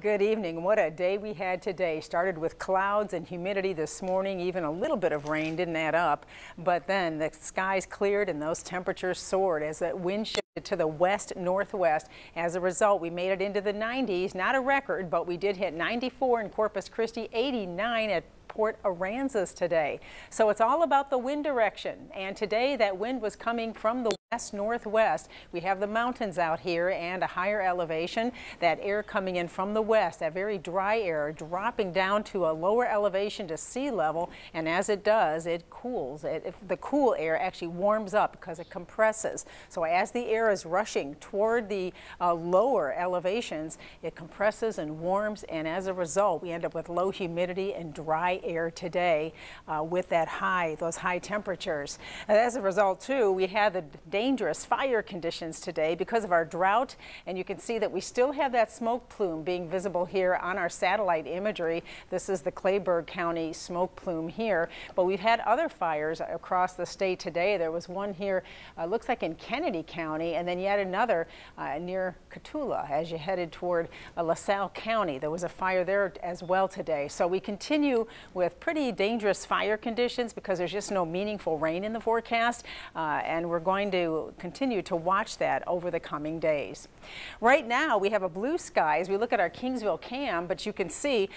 Good evening. What a day we had today. Started with clouds and humidity this morning. Even a little bit of rain didn't add up. But then the skies cleared and those temperatures soared as that wind shifted to the west-northwest. As a result, we made it into the 90s. Not a record, but we did hit 94 in Corpus Christi, 89 at Port Aransas today. So it's all about the wind direction. And today that wind was coming from the west-northwest. We have the mountains out here and a higher elevation. That air coming in from the west, that very dry air dropping down to a lower elevation to sea level. And as it does, it cools. The cool air actually warms up because it compresses. So as the air is rushing toward the lower elevations, it compresses and warms. And as a result, we end up with low humidity and dry air today with those high temperatures. And as a result, too, we had the dangerous fire conditions today because of our drought, and you can see that we still have that smoke plume being visible here on our satellite imagery. This is the Clayburgh County smoke plume here, but we've had other fires across the state today. There was one here, looks like in Kennedy County, and then yet another near Cotulla as you headed toward LaSalle County. There was a fire there as well today. So we continue with pretty dangerous fire conditions because there's just no meaningful rain in the forecast, and we're going to continue to watch that over the coming days. Right now we have a blue sky as we look at our Kingsville cam, but you can see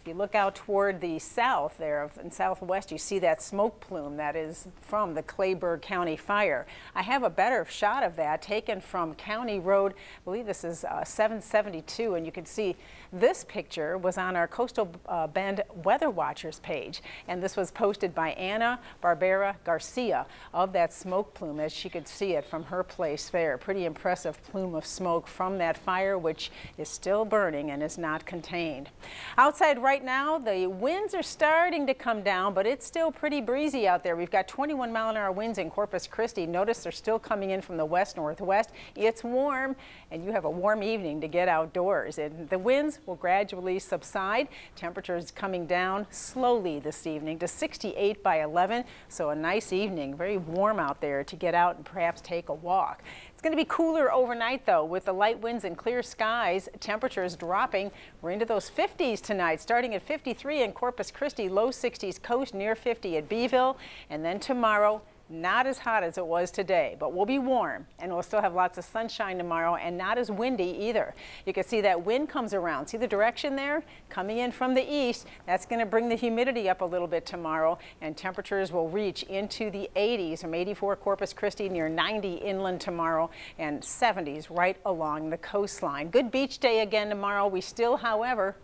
if you look out toward the south there in southwest, you see that smoke plume that is from the Clayburgh County fire. I have a better shot of that taken from County Road. I believe this is 772, and you can see this picture was on our Coastal Bend Weather Watchers page, and this was posted by Anna Barbera Garcia of that smoke plume as she could see it from her place there. Pretty impressive plume of smoke from that fire, which is still burning and is not contained. Outside right now, the winds are starting to come down, but it's still pretty breezy out there. We've got 21-mile-an-hour winds in Corpus Christi. Notice they're still coming in from the west-northwest. It's warm, and you have a warm evening to get outdoors. And the winds will gradually subside. Temperatures coming down slowly this evening to 68 by 11. So a nice evening, very warm out there to get out and perhaps take a walk. It's going to be cooler overnight, though, with the light winds and clear skies. Temperatures dropping. We're into those 50s tonight, starting at 53 in Corpus Christi, low 60s coast, near 50 at Beeville. And then tomorrow, not as hot as it was today, but we'll be warm, and we'll still have lots of sunshine tomorrow and not as windy either. You can see that wind comes around. See the direction there? Coming in from the east. That's going to bring the humidity up a little bit tomorrow, and temperatures will reach into the 80s from 84 Corpus Christi, near 90 inland tomorrow, and 70s right along the coastline. Good beach day again tomorrow. We still, however,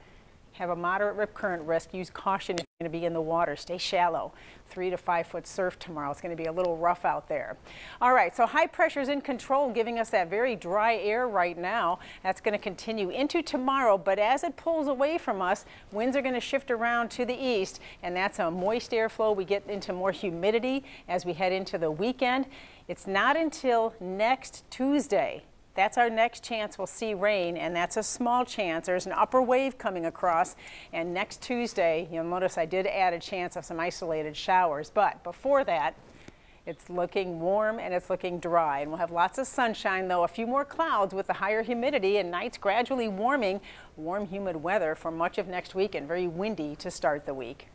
have a moderate rip current risk. Use caution if you're going to be in the water. Stay shallow. 3 to 5 foot surf tomorrow. It's going to be a little rough out there. All right, so high pressure is in control, giving us that very dry air right now. That's going to continue into tomorrow, but as it pulls away from us, winds are going to shift around to the east, and that's a moist airflow. We get into more humidity as we head into the weekend. It's not until next Tuesday. That's our next chance we'll see rain, and that's a small chance. There's an upper wave coming across, and next Tuesday, you'll notice I did add a chance of some isolated showers. But before that, it's looking warm and it's looking dry, and we'll have lots of sunshine, though a few more clouds with the higher humidity, and nights gradually warming. Warm, humid weather for much of next week and very windy to start the week.